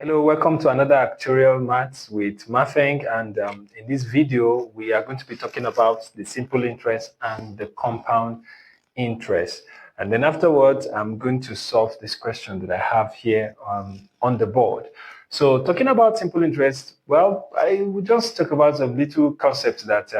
Hello, welcome to another Actuarial Maths with Mafeng, and in this video we are going to be talking about the simple interest and the compound interest, and then afterwards I'm going to solve this question that I have here on the board. So talking about simple interest, well, I will just talk about some little concepts that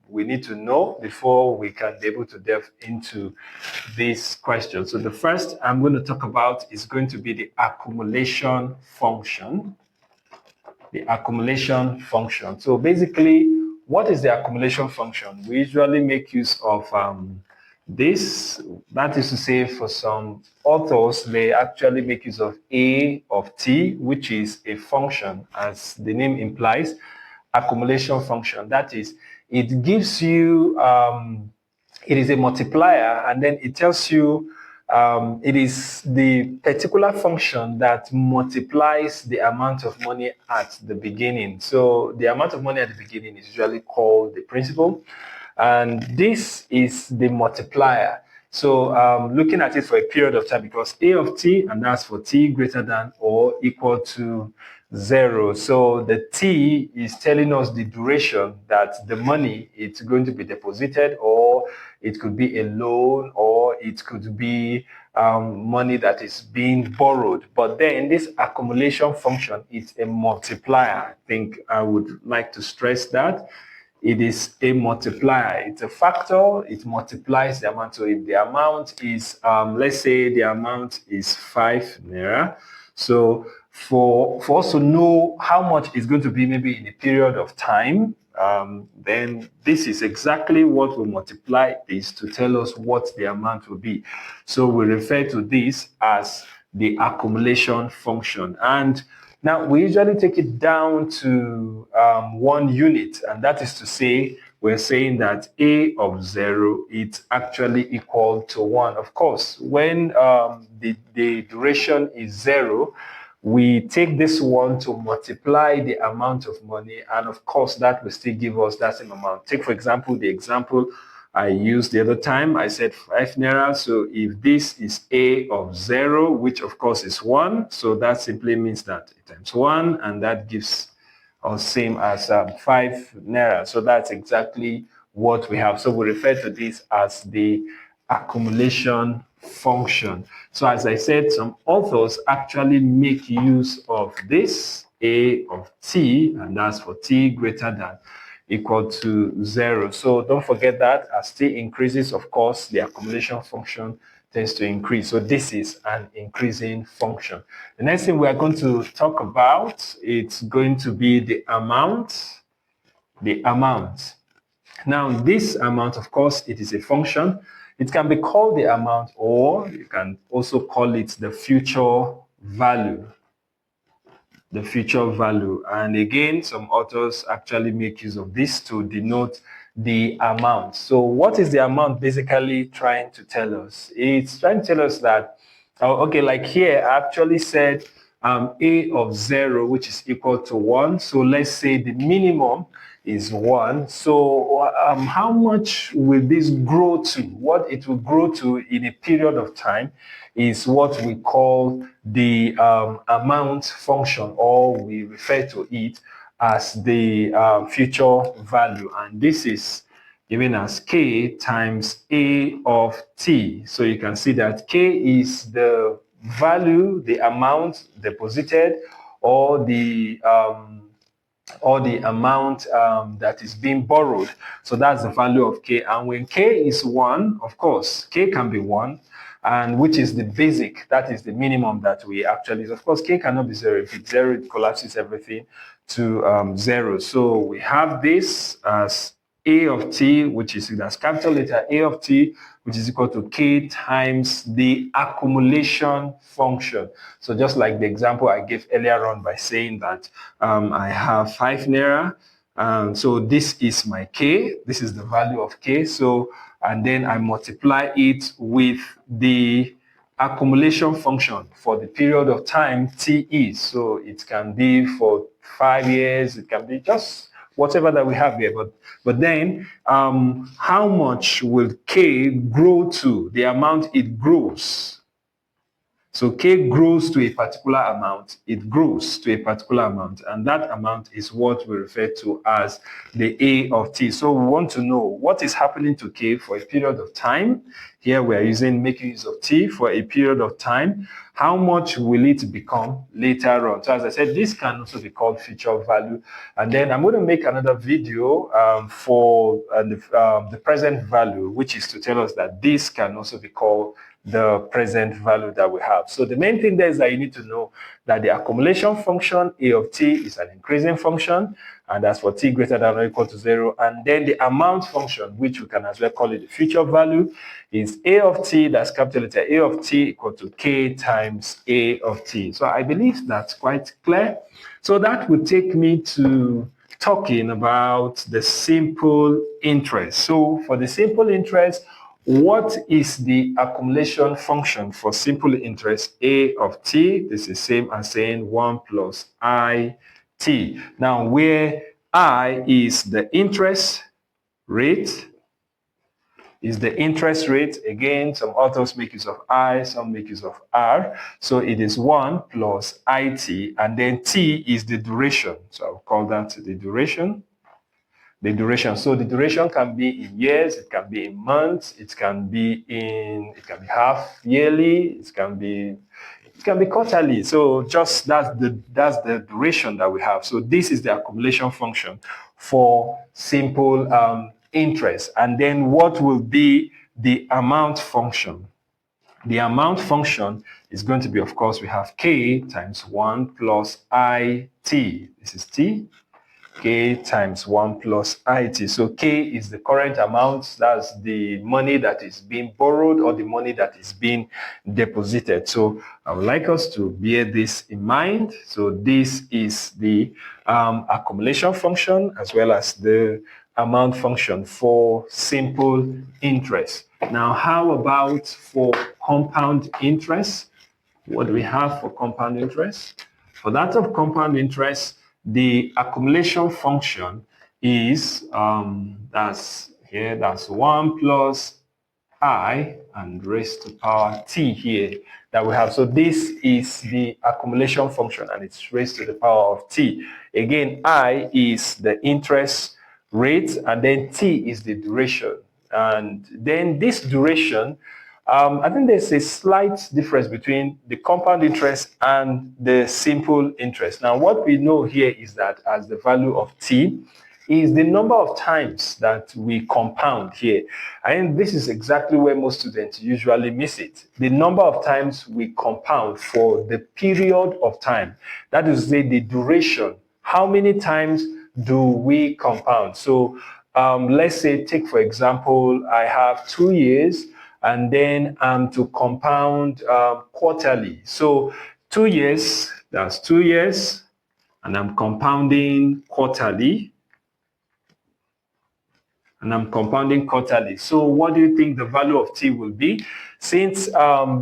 we need to know before we can be able to delve into this question. So the first I'm going to talk about is going to be the accumulation function. The accumulation function. So basically, what is the accumulation function? We usually make use of this. That is to say, for some authors, they actually make use of A of t, which is a function, as the name implies, accumulation function. That is, it gives you, it is a multiplier, and then it tells you it is the particular function that multiplies the amount of money at the beginning. So the amount of money at the beginning is usually called the principal, and this is the multiplier. So looking at it for a period of time, because A of t, and that's for t greater than or equal to 0. So the t is telling us the duration that the money is going to be deposited, or it could be a loan, or it could be money that is being borrowed. But then this accumulation function is a multiplier. I think I would like to stress that. It is a multiplier. It's a factor. It multiplies the amount. So if the amount is, let's say the amount is 5 naira. So for us to know how much it's going to be maybe in a period of time, then this is exactly what will multiply this to tell us what the amount will be. So we refer to this as the accumulation function. And now, we usually take it down to 1 unit, and that is to say, we're saying that A of 0 is actually equal to 1. Of course, when the duration is 0, we take this 1 to multiply the amount of money, and of course, that will still give us that same amount. Take, for example, the example I used the other time. I said 5 naira. So if this is A of 0, which of course is 1, so that simply means that it times 1, and that gives us same as 5 naira. So that's exactly what we have. So we refer to this as the accumulation function. So as I said, some authors actually make use of this A of t, and that's for t greater than equal to 0. So don't forget that as t increases, of course, the accumulation function tends to increase. So this is an increasing function. The next thing we are going to talk about, it's going to be the amount. The amount. Now, this amount, of course, it is a function. It can be called the amount, or you can also call it the future value. The future value. And again, some authors actually make use of this to denote the amount. So what is the amount basically trying to tell us? It's trying to tell us that, okay, like here, I actually said A of 0, which is equal to 1. So let's say the minimum is 1. So how much will this grow to? What it will grow to in a period of time is what we call the amount function, or we refer to it as the future value. And this is given as k times A of t. So you can see that k is the value, the amount deposited, or the amount that is being borrowed. So that's the value of k. And when k is 1, of course, k can be 1, and which is the basic, that is the minimum that we actually use. Of course, k cannot be 0. If it's 0, it collapses everything to 0. So we have this as A of t, which is as capital letter A of t, which is equal to k times the accumulation function. So just like the example I gave earlier on by saying that I have 5 naira, so this is my k, this is the value of k. So, and then I multiply it with the accumulation function for the period of time t is. So it can be for 5 years, it can be just whatever that we have here. But then how much will k grow to? The amount it grows. So K grows to a particular amount. It grows to a particular amount, and that amount is what we refer to as the A of T. So we want to know what is happening to K for a period of time. Here we are making use of T for a period of time. How much will it become later on? So as I said, this can also be called future value. And then I'm going to make another video for the present value, which is to tell us that this can also be called the present value that we have. So the main thing there is that you need to know that the accumulation function A of T is an increasing function, and that's for T greater than or equal to 0. And then the amount function, which we can as well call it the future value, is A of T, that's capital letter A of T equal to K times A of T. So I believe that's quite clear. So that would take me to talking about the simple interest. So for the simple interest, what is the accumulation function for simple interest A of T? This is same as saying 1 plus I T. Now, where I is the interest rate, Again, some authors make use of I, some make use of R. So it is 1 plus IT, and then T is the duration. So I'll call that the duration. So the duration can be in years, it can be in months, it can be half yearly, it can be quarterly. So just that's the duration that we have. So this is the accumulation function for simple interest. And then what will be the amount function? The amount function is going to be, of course, we have K times 1 plus IT. This is T. K times 1 plus IT. So K is the current amount. That's the money that is being borrowed or the money that is being deposited. So I would like us to bear this in mind. So this is the accumulation function as well as the amount function for simple interest. Now, how about for compound interest? What do we have for compound interest? For that of compound interest, the accumulation function is that's 1 plus I and raised to power T here that we have. So this is the accumulation function and it's raised to the power of T. Again, I is the interest rate and then T is the duration. And then this duration, I think there's a slight difference between the compound interest and the simple interest. Now, what we know here is that as the value of T is the number of times that we compound here. And this is exactly where most students usually miss it. The number of times we compound for the period of time. That is the duration. How many times do we compound? So let's say, take for example, I have 2 years and then to compound quarterly. So 2 years, that's 2 years, and I'm compounding quarterly. So what do you think the value of T will be? Since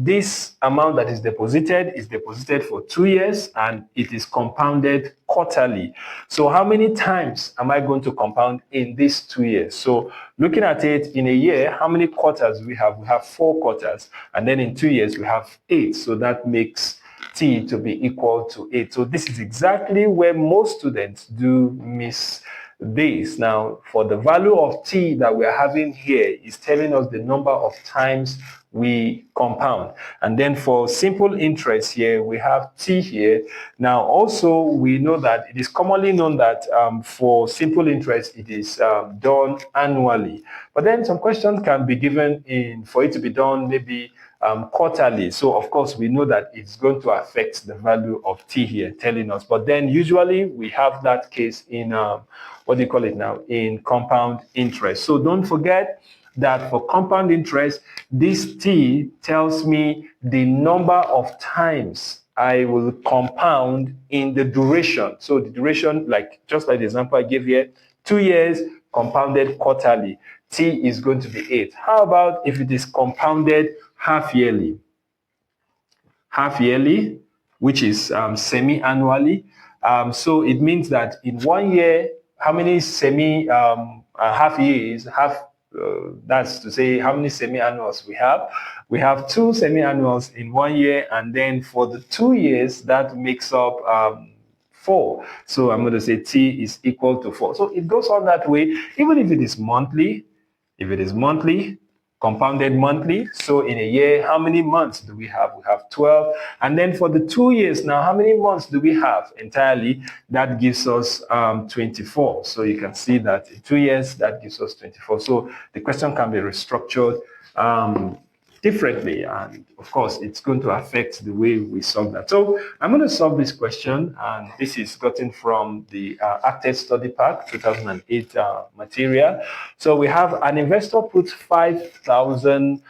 this amount that is deposited for 2 years and it is compounded quarterly. So how many times am I going to compound in these 2 years? So looking at it in a year, how many quarters we have? We have 4 quarters, and then in 2 years we have 8. So that makes T to be equal to 8. So this is exactly where most students do miss this. Now, for the value of T that we're having here is telling us the number of times we compound. And then for simple interest here, we have T here. Now, also, we know that it is commonly known that for simple interest, it is done annually. But then some questions can be given for it to be done maybe quarterly. So, of course, we know that it's going to affect the value of T here, telling us. But then usually we have that case in in compound interest. So don't forget that for compound interest, this T tells me the number of times I will compound in the duration. So the duration, just like the example I gave here, 2 years compounded quarterly, T is going to be 8. How about if it is compounded half yearly? Half yearly, which is semi-annually. So it means that in 1 year, how many half years, That's to say how many semi-annuals we have. We have 2 semi-annuals in 1 year, and then for the 2 years, that makes up 4. So I'm going to say T is equal to 4. So it goes on that way, even if it is monthly. If it is monthly, compounded monthly, so in a year, how many months do we have? We have 12. And then for the 2 years now, how many months do we have entirely? That gives us 24. So you can see that in 2 years, that gives us 24. So the question can be restructured differently, and of course it's going to affect the way we solve that. So I'm going to solve this question, and this is gotten from the Acted Study Pack 2008 material. So we have an investor puts £5,000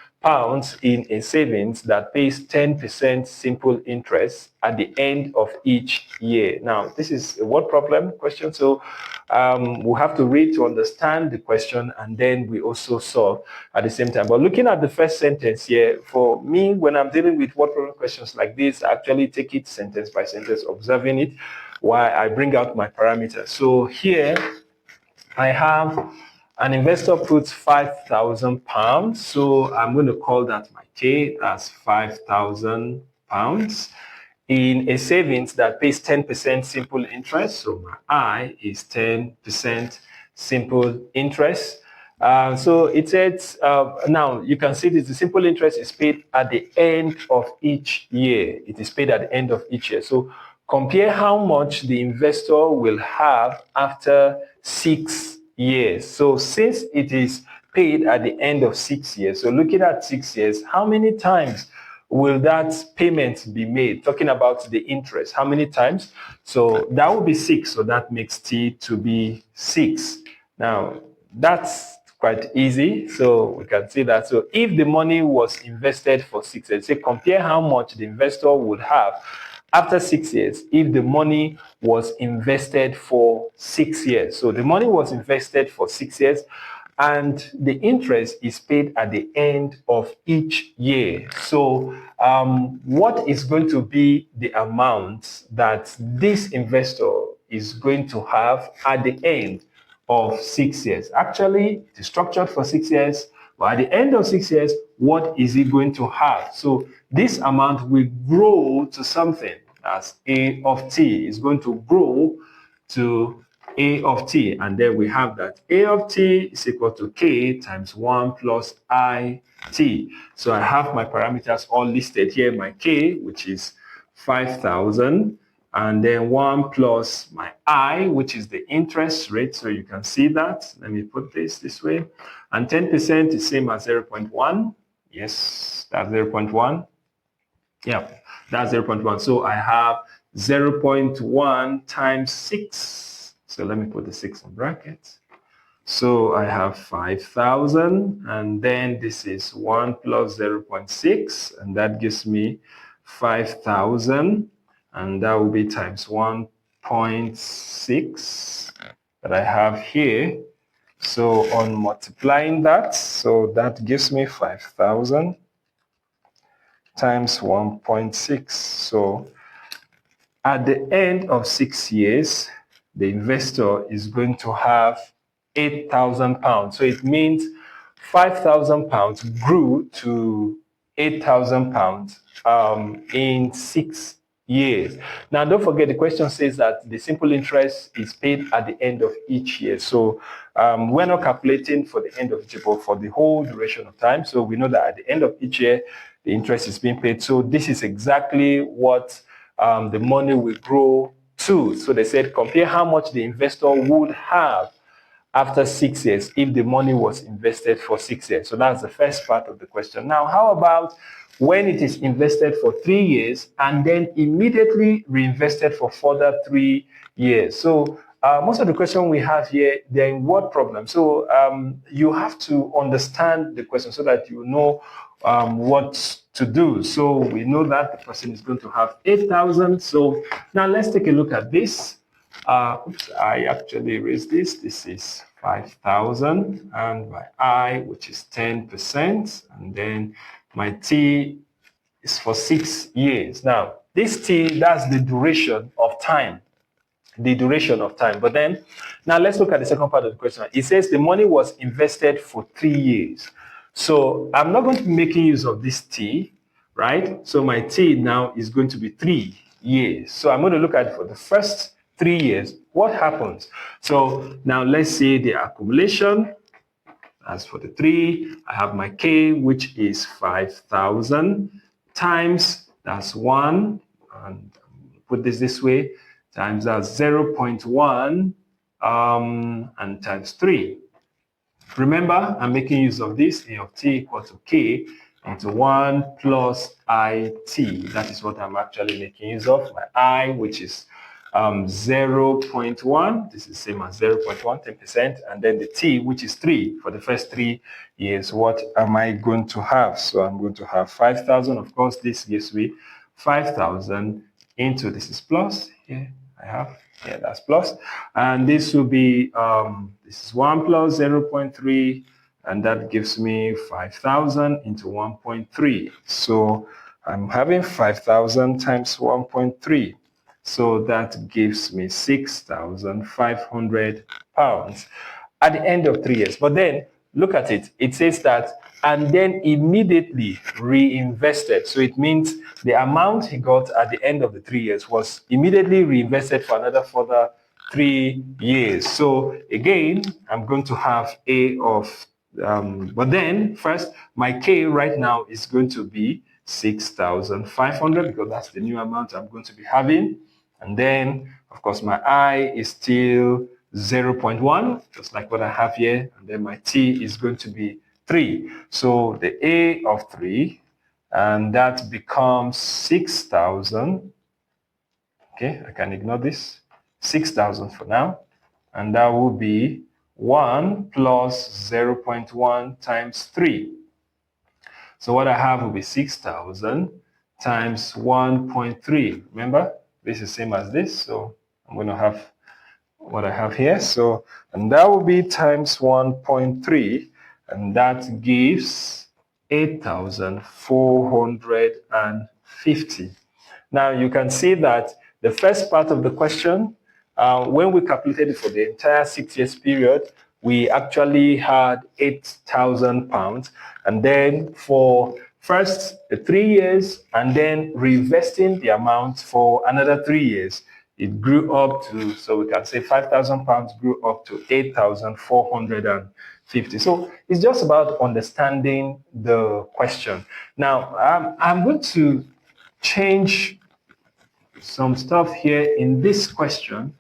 in a savings that pays 10% simple interest at the end of each year. Now, this is a word problem question, so we'll have to read to understand the question, and then we also solve at the same time. But looking at the first sentence here, for me, when I'm dealing with word problem questions like this, I actually take it sentence by sentence, observing it while I bring out my parameters. So here I have an investor puts £5,000. So I'm going to call that my K, that's £5,000 in a savings that pays 10% simple interest. So my I is 10% simple interest. So it says, now you can see this, the simple interest is paid at the end of each year. It is paid at the end of each year. So compare how much the investor will have after 6 years. So since it is paid at the end of 6 years, so looking at 6 years, how many times will that payment be made? Talking about the interest, how many times? So that will be 6. So that makes T to be 6. Now, that's quite easy. So we can see that. So if the money was invested for 6 years, say compare how much the investor would have after 6 years if the money was invested for 6 years. So the money was invested for 6 years, and the interest is paid at the end of each year. So what is going to be the amount that this investor is going to have at the end of 6 years? Actually, it is structured for 6 years, but at the end of 6 years, what is he going to have? So this amount will grow to something as A of T is going to grow to A of T, and then we have that A of T is equal to K times 1 plus I T. So I have my parameters all listed here, my K, which is 5,000, and then 1 plus my I, which is the interest rate. So you can see that. Let me put this way. And 10% is same as 0.1. Yes, that's 0.1. Yeah, that's 0.1. So I have 0.1 times 6. So let me put the 6 in brackets. So I have 5,000, and then this is 1 plus 0.6, and that gives me 5,000, and that will be times 1.6 that I have here. So on multiplying that, so that gives me 5,000 times 1.6. So at the end of 6 years, the investor is going to have £8,000. So it means £5,000 grew to £8,000 in 6 years. Now, don't forget, the question says that the simple interest is paid at the end of each year. So we're not calculating for the end of each year, but for the whole duration of time. So we know that at the end of each year, the interest is being paid. So this is exactly what the money will grow to. So they said, compare how much the investor would have after 6 years if the money was invested for 6 years. So that's the first part of the question. Now, how about when it is invested for 3 years and then immediately reinvested for further 3 years? So most of the question we have here, they're in word problem. So you have to understand the question so that you know what to do. So we know that the person is going to have 8,000. So now let's take a look at this. Oops, I actually erased this. This is 5,000, and my I, which is 10%, and then my T is for 6 years. Now, this T, that's the duration of time the duration of time. But then, now let's look at the second part of the question. It says the money was invested for 3 years. So I'm not going to be making use of this T, right? So my T now is going to be 3 years. So I'm going to look at it for the first 3 years. What happens? So now let's say the accumulation. As for the 3, I have my K, which is 5,000 times, that's 1, and put this way, times that's 0.1, and times 3. Remember, I'm making use of this, A of t equal to K into 1 plus IT. That is what I'm actually making use of. My I, which is 0.1, this is same as 0.1, 10%, and then the T, which is 3 for the first 3 years. What am I going to have? So I'm going to have 5,000. Of course, this gives me 5,000 into, this is plus, here I have, yeah, that's plus, and this will be, this is 1 plus 0.3, and that gives me 5,000 into 1.3. So I'm having 5,000 times 1.3. So that gives me 6,500 pounds at the end of 3 years. But then look at it. It says that, and then immediately reinvested. So it means the amount he got at the end of the 3 years was immediately reinvested for another further 3 years. So again, I'm going to have A of, but then first, my K right now is going to be 6,500 because that's the new amount I'm going to be having. And then, of course, my I is still 0.1, just like what I have here. And then my T is going to be 3. So the A of 3, and that becomes 6,000. Okay, I can ignore this. 6,000 for now. And that will be 1 plus 0.1 times 3. So what I have will be 6,000 times 1.3. Remember, this is same as this. So I'm going to have what I have here. So, and that will be times 1.3. And that gives 8,450. Now you can see that the first part of the question, when we calculated it for the entire 6 years period, we actually had 8,000 pounds. And then for first 3 years and then reinvesting the amount for another 3 years, it grew up to, so we can say 5,000 pounds grew up to 8,450. So it's just about understanding the question. Now, I'm going to change some stuff here in this question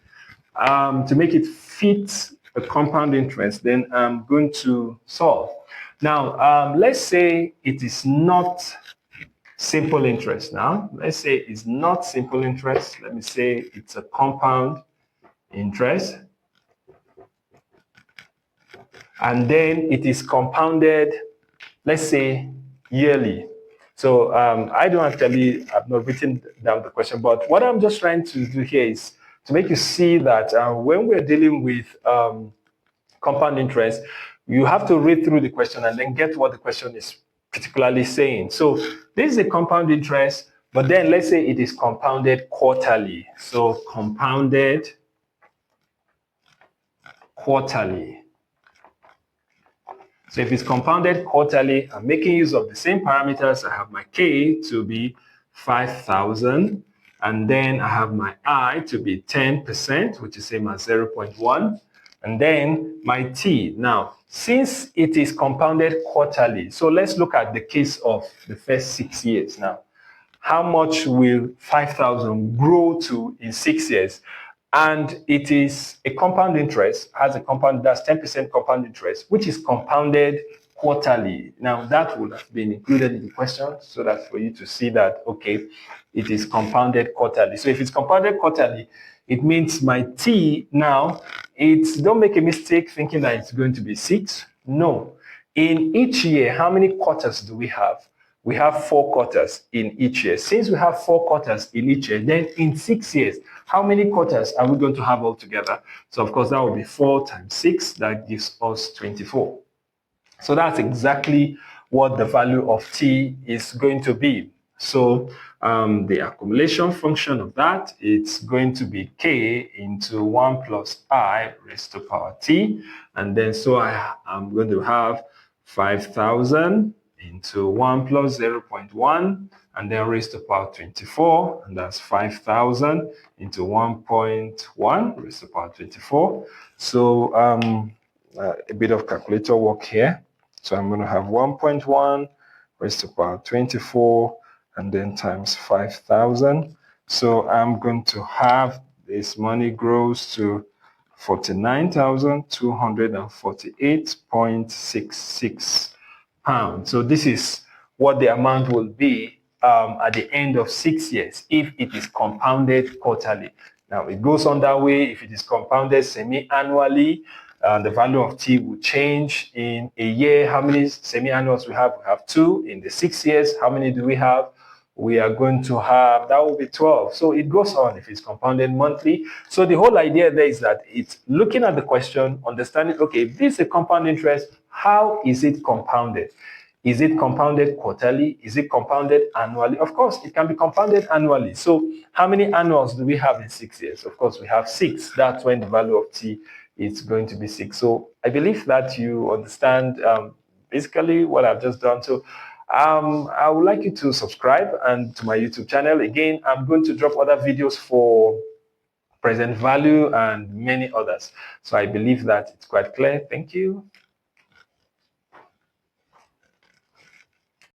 to make it fit a compound interest. Then I'm going to solve. Now, let's say it is not simple interest now. Let's say it's not simple interest. Let me say it's a compound interest. And then it is compounded, let's say, yearly. So I don't actually, I've not written down the question, but what I'm just trying to do here is to make you see that when we're dealing with compound interest, you have to read through the question and then get what the question is particularly saying. So this is a compound interest, but then let's say it is compounded quarterly. So compounded quarterly. So if it's compounded quarterly, I'm making use of the same parameters. I have my K to be 5,000, and then I have my I to be 10%, which is same as 0.1, and then my T. Now, since it is compounded quarterly, so let's look at the case of the first 6 years now. How much will 5,000 grow to in 6 years? And it is a compound interest, has a compound, that's 10% compound interest, which is compounded quarterly. Now, that would have been included in the question so that for you to see that, okay, it is compounded quarterly. So if it's compounded quarterly, it means my T now, don't make a mistake thinking that it's going to be 6. No. In each year, how many quarters do we have? We have 4 quarters in each year. Since we have 4 quarters in each year, then in 6 years, how many quarters are we going to have altogether? So of course, that will be 4 times 6. That gives us 24. So that's exactly what the value of T is going to be. So the accumulation function of that, it's going to be k into 1 plus I raised to power t. And then so I'm going to have 5,000 into 1 plus 0.1 and then raised to power 24. And that's 5,000 into 1.1 raised to power 24. So a bit of calculator work here. So I'm going to have 1.1 raised to power 24 and then times 5,000. So I'm going to have this money grows to 49,248.66 pounds. So this is what the amount will be at the end of 6 years if it is compounded quarterly. Now it goes on that way if it is compounded semi-annually. The value of T will change in a year. How many semi-annuals we have? We have 2. In the 6 years, how many do we have? We are going to have, that will be 12. So it goes on if it's compounded monthly. So the whole idea there is that it's looking at the question, understanding, okay, if this is a compound interest, how is it compounded? Is it compounded quarterly? Is it compounded annually? Of course, it can be compounded annually. So how many annuals do we have in 6 years? Of course, we have 6. That's when the value of T is going to be 6. So I believe that you understand basically what I've just done. So I would like you to subscribe and to my YouTube channel. Again, I'm going to drop other videos for present value and many others. So I believe that it's quite clear. Thank you.